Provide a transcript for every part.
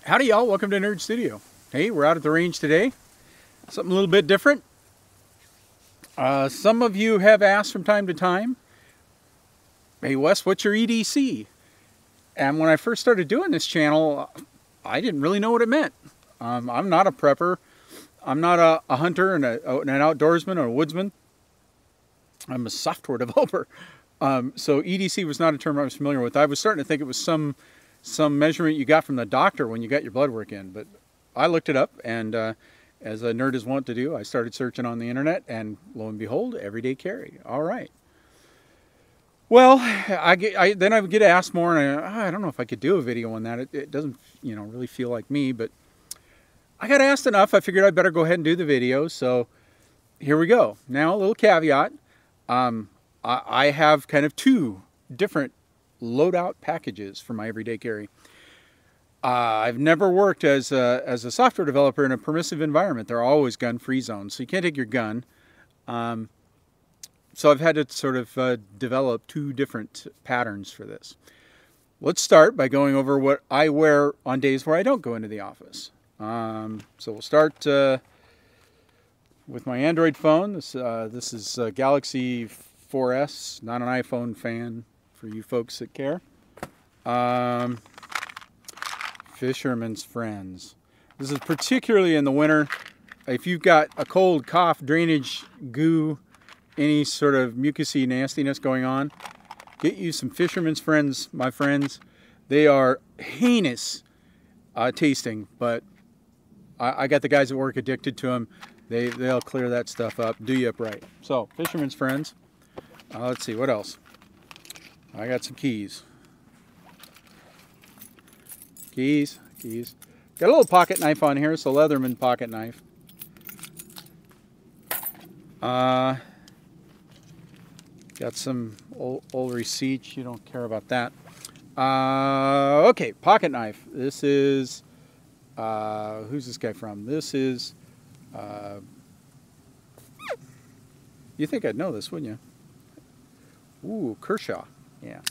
Howdy y'all, welcome to Nerd Studio. Hey, we're out at the range today. Something a little bit different. Some of you have asked from time to time, hey Wes, what's your EDC? And when I first started doing this channel, I didn't really know what it meant. I'm not a prepper. I'm not a hunter and an outdoorsman or a woodsman. I'm a software developer. So EDC was not a term I was familiar with. I was starting to think it was some measurement you got from the doctor when you got your blood work in. But I looked it up, and as a nerd is wont to do, I started searching on the internet, and lo and behold, everyday carry. All right. Well, then I would get asked more, and I don't know if I could do a video on that. It doesn't, really feel like me, but I got asked enough. I figured I'd better go ahead and do the video. So here we go. Now, a little caveat. I have kind of two different loadout packages for my everyday carry. I've never worked as a software developer in a permissive environment. There are always gun-free zones, so you can't take your gun. So I've had to sort of develop two different patterns for this. Let's start by going over what I wear on days where I don't go into the office. So we'll start with my Android phone. This is Galaxy 4S, not an iPhone fan for you folks that care. Fisherman's Friends. This is particularly in the winter. If you've got a cold, cough, drainage, goo, any sort of mucusy nastiness going on, get you some Fisherman's Friends, my friends. They are heinous tasting, but I got the guys at work addicted to them. They'll clear that stuff up, do you up right. So, Fisherman's Friends. Let's see, what else? I got some keys. Keys. Got a little pocket knife on here. It's a Leatherman pocket knife. Got some old receipts. You don't care about that. Okay, pocket knife. This is, who's this guy from? This is, you think I'd know this, wouldn't you? Ooh, Kershaw. Yeah.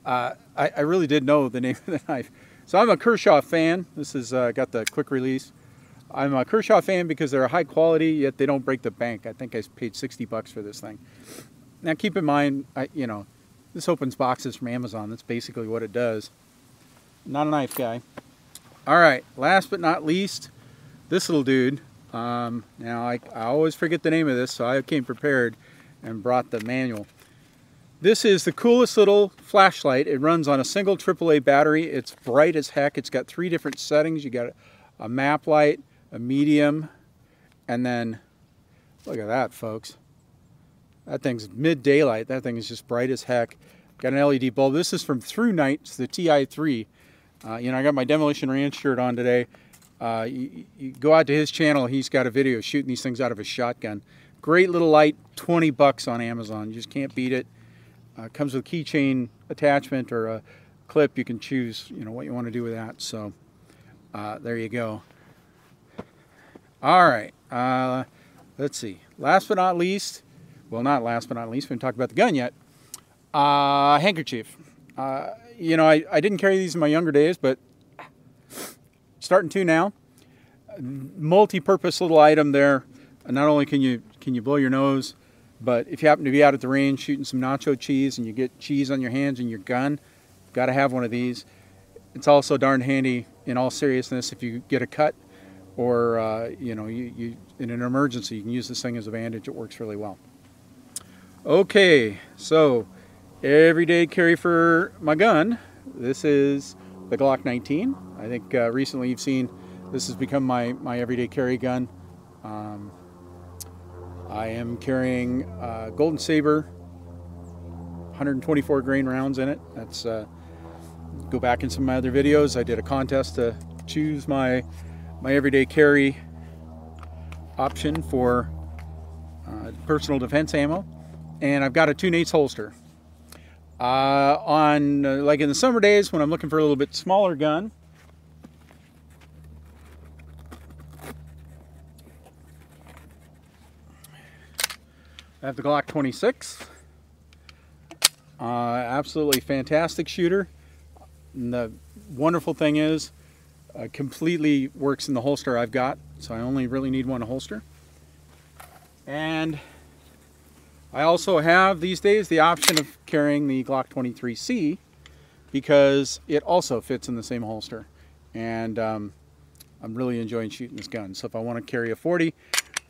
I really did know the name of the knife. So I'm a Kershaw fan. This is got the quick release. I'm a Kershaw fan because they're high quality, yet they don't break the bank. I think I paid $60 for this thing. Now keep in mind, this opens boxes from Amazon. That's basically what it does. Not a knife guy. All right, last but not least, this little dude. Now I always forget the name of this, so I came prepared and brought the manual. This is the coolest little flashlight. It runs on a single AAA battery. It's bright as heck. It's got 3 different settings. You got a map light, a medium, and then, look at that, folks. That thing's mid-daylight. That thing is just bright as heck. Got an LED bulb. This is from Through Nights, the TI3. I got my Demolition Ranch shirt on today. You go out to his channel. He's got a video shooting these things out of a shotgun. Great little light, $20 on Amazon. You just can't beat it. Comes with a keychain attachment or a clip. You can choose, what you want to do with that. So there you go. All right. Let's see. Last but not least, well, not last but not least, we haven't talked about the gun yet. Handkerchief. I didn't carry these in my younger days, but starting to now. Multi-purpose little item there. Not only can you blow your nose, but if you happen to be out at the range shooting some nacho cheese and you get cheese on your hands and your gun, you've got to have one of these. It's also darn handy in all seriousness if you get a cut or, you in an emergency, you can use this thing as a bandage. It works really well. Okay, so everyday carry for my gun. This is the Glock 19. I think recently you've seen this has become my everyday carry gun. I am carrying Golden Saber, 124 grain rounds in it. That's go back in some of my other videos. I did a contest to choose my everyday carry option for personal defense ammo, and I've got a 2/8 holster. Like in the summer days when I'm looking for a little bit smaller gun, I have the Glock 26. Absolutely fantastic shooter. And the wonderful thing is, completely works in the holster I've got, so I only really need one holster. And I also have these days the option of carrying the Glock 23C because it also fits in the same holster. And I'm really enjoying shooting this gun. So if I want to carry a 40,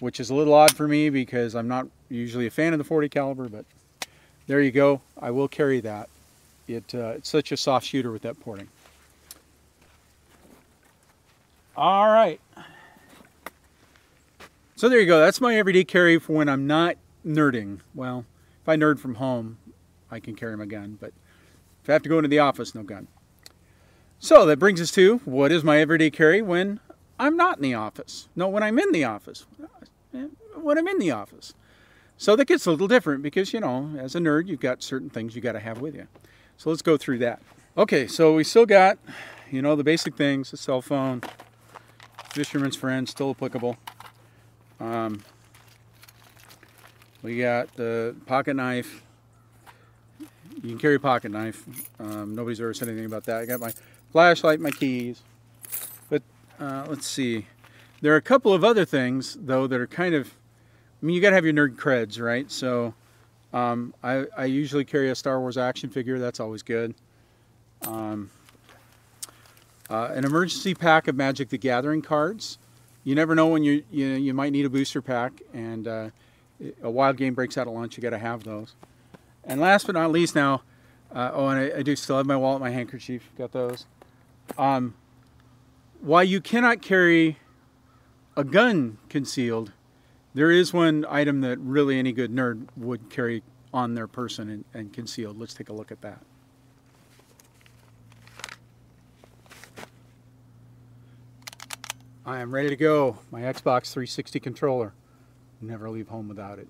which is a little odd for me because I'm not usually a fan of the 40 caliber, but there you go. I will carry that. It's such a soft shooter with that porting. All right. So there you go. That's my everyday carry for when I'm not nerding. Well, if I nerd from home, I can carry my gun, but if I have to go into the office, no gun. So that brings us to, what is my everyday carry when I'm not in the office? No, when I'm in the office. When I'm in the office. So that gets a little different because, you know, as a nerd, you've got certain things you got to have with you. So let's go through that. Okay, so we still got, you know, the basic things, the cell phone, fisherman's friend, still applicable. We got the pocket knife. You can carry a pocket knife. Nobody's ever said anything about that. I got my flashlight, my keys. But let's see. There are a couple of other things, though, that are kind of, I mean, you got to have your nerd creds, right? So I usually carry a Star Wars action figure. That's always good. An emergency pack of Magic the Gathering cards. You never know when you might need a booster pack, and a wild game breaks out at lunch. You got to have those. And last but not least, now, oh, and I do still have my wallet, my handkerchief. Got those. While you cannot carry a gun concealed, there is one item that really any good nerd would carry on their person and concealed. Let's take a look at that. I am ready to go. My Xbox 360 controller. Never leave home without it.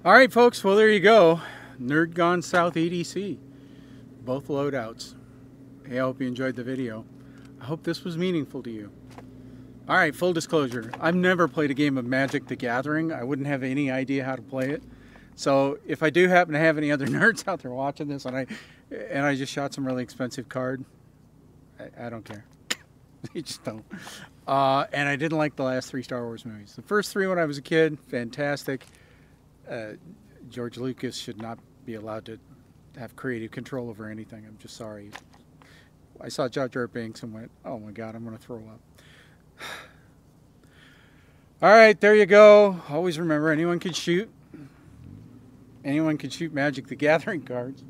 All right, folks, well, there you go. Nerd Gone South EDC. Both loadouts. Hey, I hope you enjoyed the video. I hope this was meaningful to you. All right, full disclosure. I've never played a game of Magic the Gathering. I wouldn't have any idea how to play it. So if I do happen to have any other nerds out there watching this and I just shot some really expensive card, I don't care. You just don't. And I didn't like the last 3 Star Wars movies. The first 3 when I was a kid, fantastic. George Lucas should not be allowed to have creative control over anything. I'm just sorry. I saw Jar Jar Binks and went, oh my God, I'm going to throw up. All right, there you go. Always remember, anyone can shoot. Anyone can shoot Magic the Gathering cards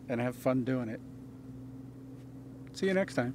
and have fun doing it. See you next time.